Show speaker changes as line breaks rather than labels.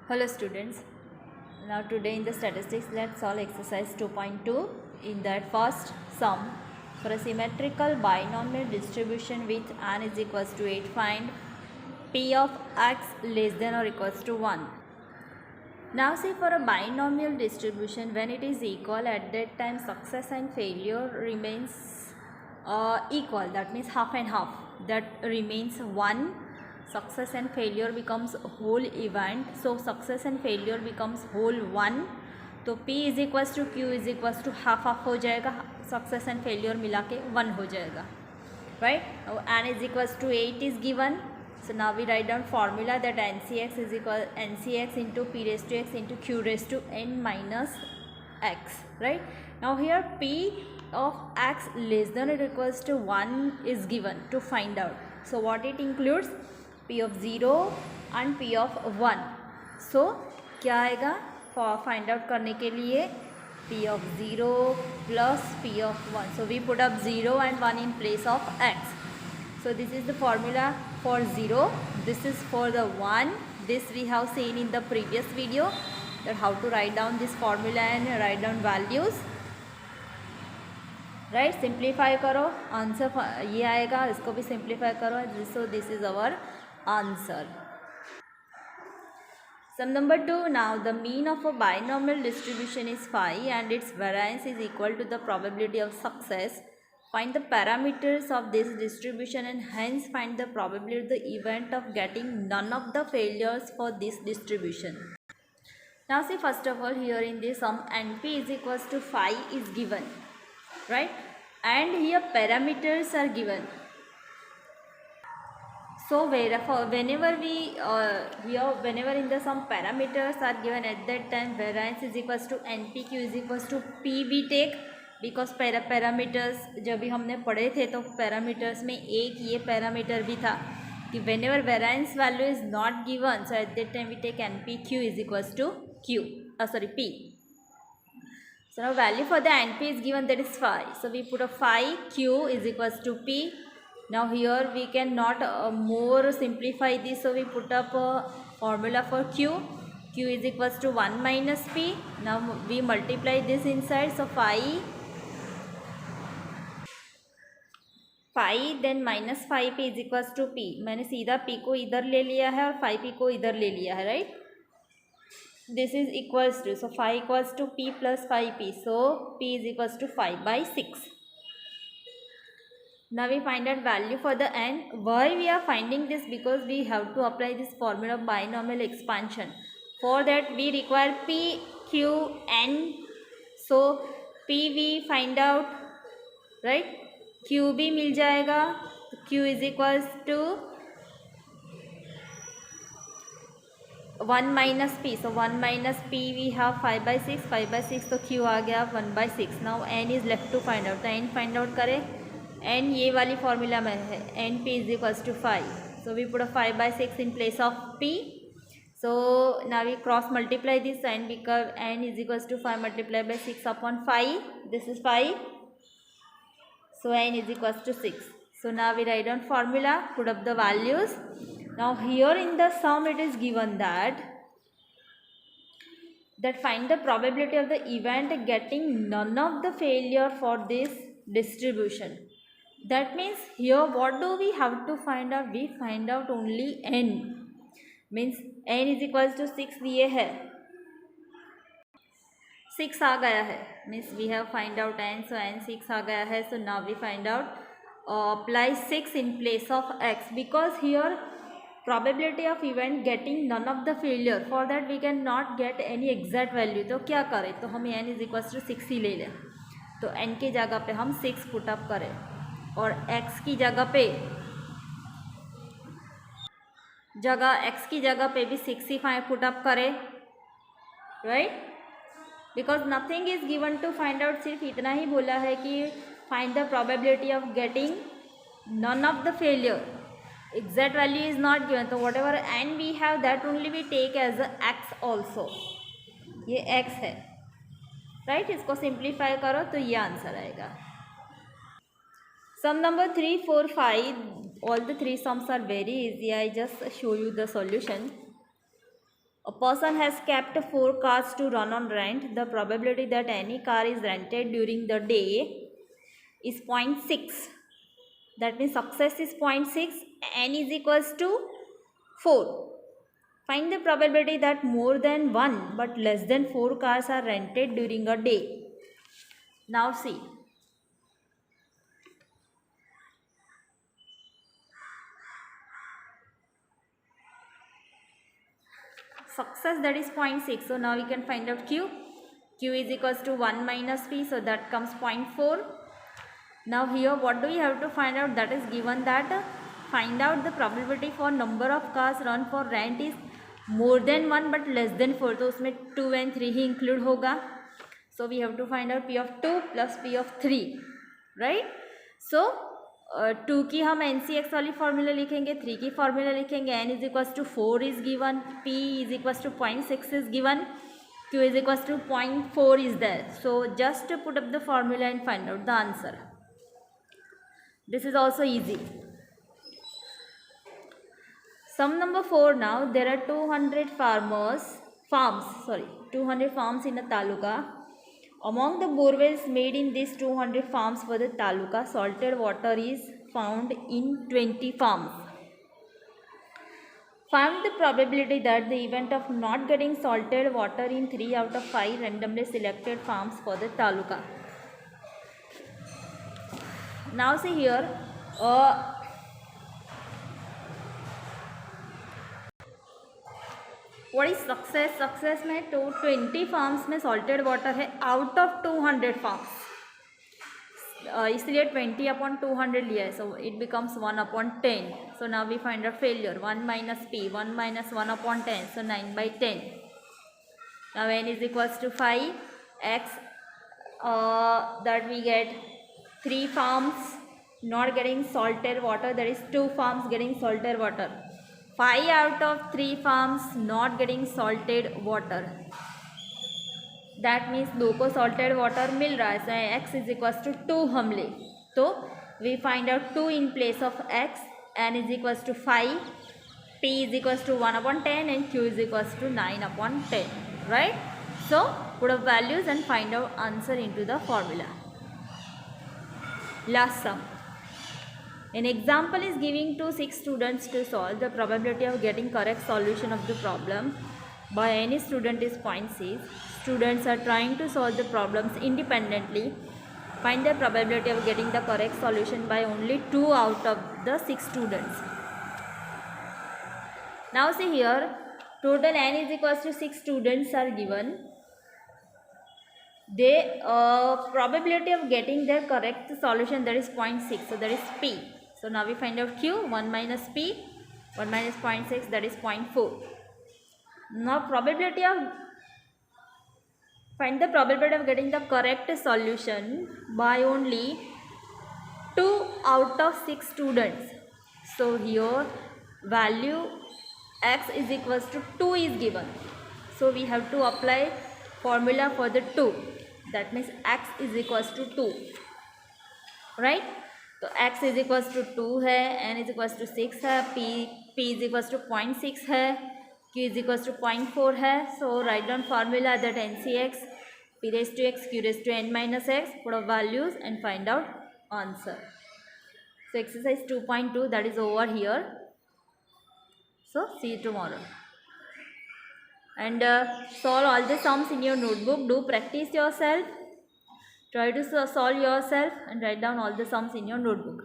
Hello students, now today in the statistics let's solve exercise 2.2. In that first sum, for a symmetrical binomial distribution with n is equals to 8, find p of x less than or equals to 1. Now see, for a binomial distribution, when it is equal, at that time success and failure remains equal, that means half and half, that remains 1. Success and failure becomes whole event, so success and failure becomes whole 1. तो P is equals to Q is equals to half हो जाएगा, success and failure मिला के 1 हो जाएगा, right. N is equals to 8 is given. So now we write down formula that NCX is equal NCX into P raised to X into Q raised to N minus X, right. Now here P of X less than or equals to 1 is given to find out. So what it includes? P of 0 and P of 1. So क्या आएगा find out करने के लिए? P of 0 plus P of 1. So we put up 0 and 1 in place of X. So this is the formula for 0. This is for the 1. This we have seen in the previous video, that how to write down this formula and write down values. Right, simplify करो, answer ये आएगा, इसको भी simplify करो. So this is our answer. Sum number 2. Now the mean of a binomial distribution is 5 and its variance is equal to the probability of success. Find the parameters of this distribution and hence find the probability of the event of getting none of the failures for this distribution. Now see, first of all, here in this sum NP is equals to 5 is given, right, and here parameters are given. So whenever we here whenever in the sum parameters are given, at that time variance is equals to NPQ is equals to P we take, because parameters जब भी हमने पढ़े थे तो parameters में एक ये parameter भी था कि whenever variance value is not given, so at that time we take N P Q is equals to Q P. So now value for the NP is given, that is 5. So we put a 5, Q is equals to P. Now here we cannot more simplify this, so we put up a formula for Q. Q is equals to 1 minus P. Now we multiply this inside, so 5 then minus 5P is equals to P. मैंने सीधा P को इधर ले लिया है और 5P को इधर ले लिया है, right. This is equals to, so 5 equals to P plus 5P, so P is equals to 5 by 6. Now we find out value for the N. Why we are finding this? Because we have to apply this formula of binomial expansion. For that we require P, Q, N. So P we find out, right, Q भी मिल जाएगा, तो Q is equals to 1 minus P. So 1 minus P we have 5 by 6, 5 by 6 तो Q आ गया 1 by 6. Now N is left to find out, तो N find out करें. N ये वाली formula में है, NP is equals to 5. So we put a 5 by 6 in place of P. So now we cross multiply this, and because N is equals to 5 multiplied by 6 upon 5. This is 5. So N is equals to 6. So now we write down formula, put up the values. Now here in the sum it is given that find the probability of the event getting none of the failure for this distribution. That means here what do we have to find out? We find out only N. Means N is equals to 6 दिए है, 6 आ गया है, means we have find out N. So N 6 आ गया है. So now we find out apply 6 in place of X, because here probability of event getting none of the failure, for that we can not get any exact value. तो क्या करें? तो हम N is equals to 6 ही ले लें. तो N की जगह पे हम 6 पुट अप करें और X की जगह पे भी 6 ही पुट अप करें, right. Because nothing is given to find out, सिर्फ इतना ही बोला है कि find the probability of getting none of the failure. Exact value is not given, तो whatever and we have that only we take as a X also. ये X है, right. इसको सिंप्लीफाई करो तो ये आंसर आएगा. Sum number 3, 4, 5, all the 3 sums are very easy. I just show you the solution. A person has kept 4 cars to run on rent. The probability that any car is rented during the day is 0.6. That means success is 0.6. N is equals to 4. Find the probability that more than 1 but less than 4 cars are rented during a day. Now see. Success, that is 0.6. So now we can find out Q. Q is equals to 1 minus P. So that comes 0.4. Now here what do we have to find out? That is given that find out the probability for number of cars run for rent is more than 1 but less than 4. तो उसमें 2 and 3 he include होगा. So we have to find out P of 2 plus P of 3. Right? So 2 की हम NCX वाली formula लिखेंगे, 3 की formula लिखेंगे. N is equals to 4 is given, P is equals to 0.6 is given, Q is equals to 0.4 is there. So just put up the formula and find out the answer. This is also easy. Sum number 4 now. There are 200 farms in a taluka. Among the borewells made in these 200 farms for the taluka, salted water is found in 20 farms. Find the probability that the event of not getting salted water in 3 out of 5 randomly selected farms for the taluka. Now see here, what is success? Success में 20 farms में salted water है out of 200 farms. इसलिए 20 upon 200 लिया है, so it becomes 1 upon 10. So now we find out failure. 1 minus P, 1 minus 1 upon 10, so 9 by 10. Now N is equals to 5. X, that we get 3 farms not getting salted water, that is 2 farms getting salted water. 5 out of 3 farms not getting salted water. That means 2 को salted water मिल रहा है. So x is equals to 2 हम ले, तो we find out 2 in place of x. N is equals to 5, P is equals to 1 upon 10 and Q is equals to 9 upon 10. Right? So put up values and find out answer into the formula. Last sum. An example is giving to 6 students to solve. The probability of getting correct solution of the problem by any student is 0.6. Students are trying to solve the problems independently. Find the probability of getting the correct solution by only 2 out of the 6 students. Now see here, total N is equals to 6 students are given. The probability of getting their correct solution, that is 0.6. So that is P. So now we find out Q. 1 minus P, 1 minus 0.6, that is 0.4. Now probability of, find the probability of getting the correct solution by only 2 out of 6 students. So here value x is equals to 2 is given. So we have to apply formula for the 2. That means x is equals to 2. Right? तो x is equals to 2 है, n is equals to 6 है, p is equals to 0.6 है, q is equals to 0.4 है. So write down formula that NCX, p raised to x, q raised to n minus x, put up values and find out answer. So exercise 2.2, that is over here. So see you tomorrow. And solve all the sums in your notebook. Do practice yourself. Try to solve yourself and write down all the sums in your notebook.